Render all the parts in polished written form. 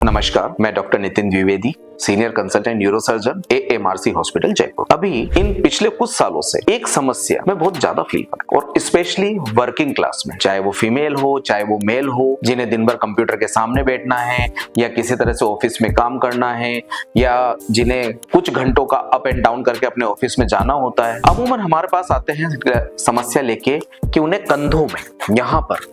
नमस्कार, मैं doctor Nitin Dwivedi, senior consultant neurosurgeon AMRC hospital Jaipur. अभी इन पिछले कुछ सालों से एक समस्या मैं बहुत ज्यादा फील कर रहा हूं, और स्पेशली वर्किंग क्लास में, चाहे वो फीमेल हो चाहे वो मेल हो, जिन्हें दिन भर कंप्यूटर के सामने बैठना है या किसी तरह से ऑफिस में काम करना है, या जिन्हें कुछ घंटों का अप एंड डाउन करके अपने ऑफिस में जाना होता है। अमूमन हमारे पास आते हैं समस्या लेके कि उन्हें कंधों में यहाँ पर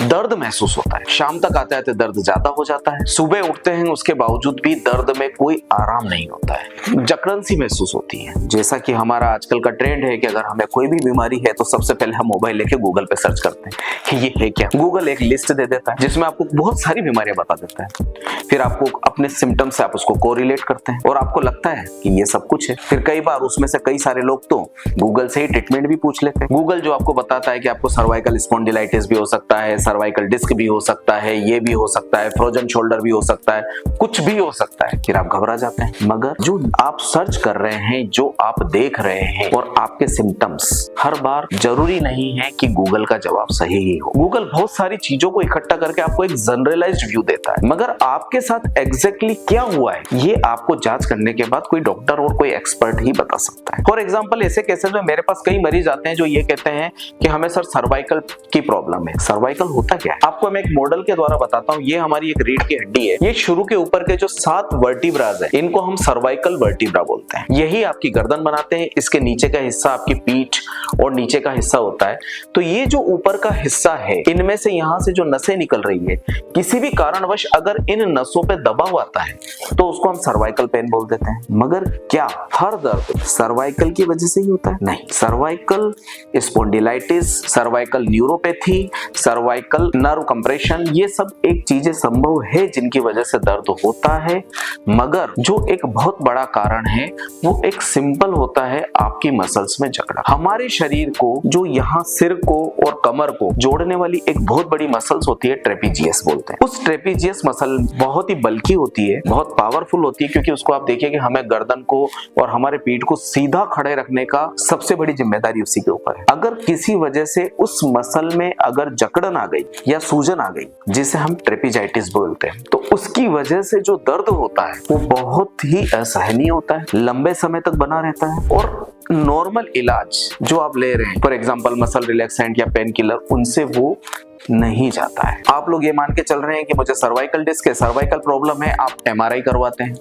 दर्द महसूस होता है। शाम तक आते आते दर्द ज्यादा हो जाता है, सुबह उठते हैं उसके बावजूद भी दर्द में कोई आराम नहीं होता है, जकड़न सी महसूस होती है। जैसा कि हमारा आजकल का ट्रेंड है कि अगर हमें कोई भी बीमारी है तो सबसे पहले हम मोबाइल लेके गूगल पे सर्च करते हैं कि ये है क्या। गूगल एक लिस्ट दे देता है जिसमें आपको बहुत सारी बीमारियां बता देता है, फिर आपको अपने सिम्टम्स से आप उसको कोरिलेट करते हैं और आपको लगता है कि ये सब कुछ है। फिर कई बार उसमें से कई सारे लोग तो गूगल से ही ट्रीटमेंट भी पूछ लेते हैं। गूगल जो आपको बताता है कि आपको सर्वाइकल स्पॉन्डिलाइटिस भी हो सकता है, सर्वाइकल डिस्क भी हो सकता है, ये भी हो सकता है, फ्रोजन शोल्डर भी हो सकता है, कुछ भी हो सकता है। फिर आप घबरा जाते हैं। मगर जो आप सर्च कर रहे हैं, जो आप देख रहे हैं और आपके सिम्टम्स, हर बार जरूरी नहीं है कि गूगल का जवाब सही ही हो। गूगल बहुत सारी चीजों को इकट्ठा करके आपको एक जनरलाइज्ड व्यू देता है, मगर आपके साथ एग्जैक्टली क्या हुआ है ये आपको जांच करने के बाद कोई डॉक्टर और कोई एक्सपर्ट ही बता सकता है। फॉर एग्जाम्पल, ऐसे केसेस में मेरे पास कई मरीज आते हैं जो ये कहते हैं कि हमें सर सर्वाइकल की प्रॉब्लम है। सर्वाइकल होता क्या है आपको मैं एक मॉडल के द्वारा बताता हूँ। ये हमारी एक रीढ़ की हड्डी है। ये शुरू के ऊपर के जो 7 वर्टिब्राज है, इनको हम सर्वाइकल वर्टिब्रा बोलते हैं। यही आपकी गर्दन बनाते हैं। इसके नीचे का हिस्सा आपकी पीठ और नीचे का हिस्सा होता है। तो ये जो ऊपर का हिस्सा है, इनमें से यहाँ से जो नसें निकल रही है, किसी भी कारणवश अगर इन नसों पे दबाव आता है तो उसको हम सर्वाइकल पेन बोल देते हैं। मगर क्या हर दर्द सर्वाइकल की वजह से ही होता है? नहीं। Cervical spondylitis, cervical neuropathy, cervical nerve compression, ये सब एक चीजें संभव है जिनकी वजह से दर्द होता है। मगर जो एक बहुत बड़ा कारण है वो एक सिंपल होता है, आपकी मसल्स में जकड़ा। हमारे शरीर को, जो यहाँ सिर को और कमर को जोड़ने वाली एक बहुत बड़ी मसल्स होती है, ट्रेपीजियस बोलते हैं। उस ट्रेपीजियस मसल बहुत ही बल्कि होती है, बहुत पावरफुल होती है, क्योंकि उसको आप देखिए कि हमें गर्दन को और हमारे पीठ को सीधा खड़े रखने का सबसे बड़ी जिम्मेदारी उसी के ऊपर है। अगर किसी वजह से उस मसल में अगर जकड़न आ गई या सूजन आ गई, जिसे हम ट्रेपीजाइटिस बोलते हैं, तो उसकी वजह से जो दर्द होता है वो बहुत ही असहनीय होता है, लंबे समय तक बना रहता है। और नॉर्मल इलाज जो आप ले रहे हैं, फॉर एग्जांपल मसल रिलैक्सेंट या पेन किलर, उनसे वो नहीं जाता है। आप लोग ये मान के चल रहे हैं कि मुझे सर्वाइकल डिस्क है, सर्वाइकल प्रॉब्लम है, आप MRI करवाते हैं,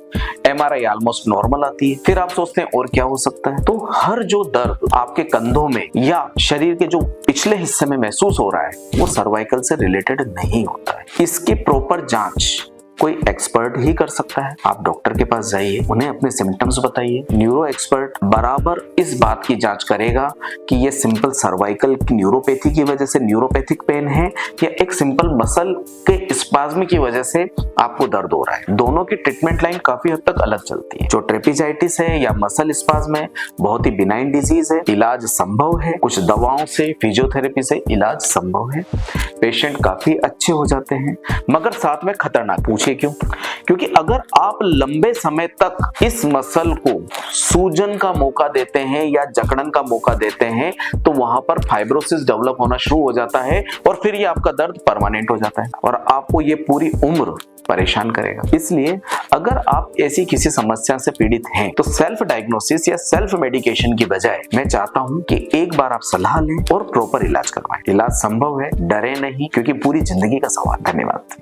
MRI ऑलमोस्ट नॉर्मल आती है। फिर आप सोचते हैं और क्या हो सकता है। तो हर जो दर्द आपके कंधों में या शरीर के जो पिछले हिस्से में महसूस हो रहा है वो सर्वाइकल से रिलेटेड नहीं होता है। इसकी प्रॉपर जांच कोई एक्सपर्ट ही कर सकता है। आप डॉक्टर के पास जाइए, उन्हें अपने सिम्टम्स बताइए। न्यूरो एक्सपर्ट बराबर इस बात की जांच करेगा कि ये सिंपल सर्वाइकल न्यूरोपैथी की वजह से न्यूरोपैथिक पेन है या एक सिंपल मसल के स्पाज्म की वजह से आपको दर्द हो रहा है। दोनों की ट्रीटमेंट लाइन काफी हद तक अलग चलती है। जो ट्रेपीजाइटिस है या मसल स्पाज्म है, बहुत ही बिनाइन डिजीज है, इलाज संभव है। कुछ दवाओं से, फिजियोथेरेपी से इलाज संभव है, पेशेंट काफी अच्छे हो जाते हैं, मगर साथ में खतरनाक। पूछिए क्यों? क्योंकि अगर आप लंबे समय तक इस मसल को सूजन का मौका देते हैं या जकड़न का मौका देते हैं तो वहां पर फाइब्रोसिस डेवलप होना शुरू हो जाता है और फिर ये आपका दर्द परमानेंट हो जाता है और आपको ये पूरी उम्र परेशान करेगा। इसलिए अगर आप ऐसी किसी समस्या से पीड़ित हैं तो सेल्फ डायग्नोसिस या सेल्फ मेडिकेशन की बजाय मैं चाहता हूं कि एक बार आप सलाह लें और प्रॉपर इलाज करवाएं। इलाज संभव है, डरे नहीं, क्योंकि पूरी जिंदगी का सवाल। धन्यवाद।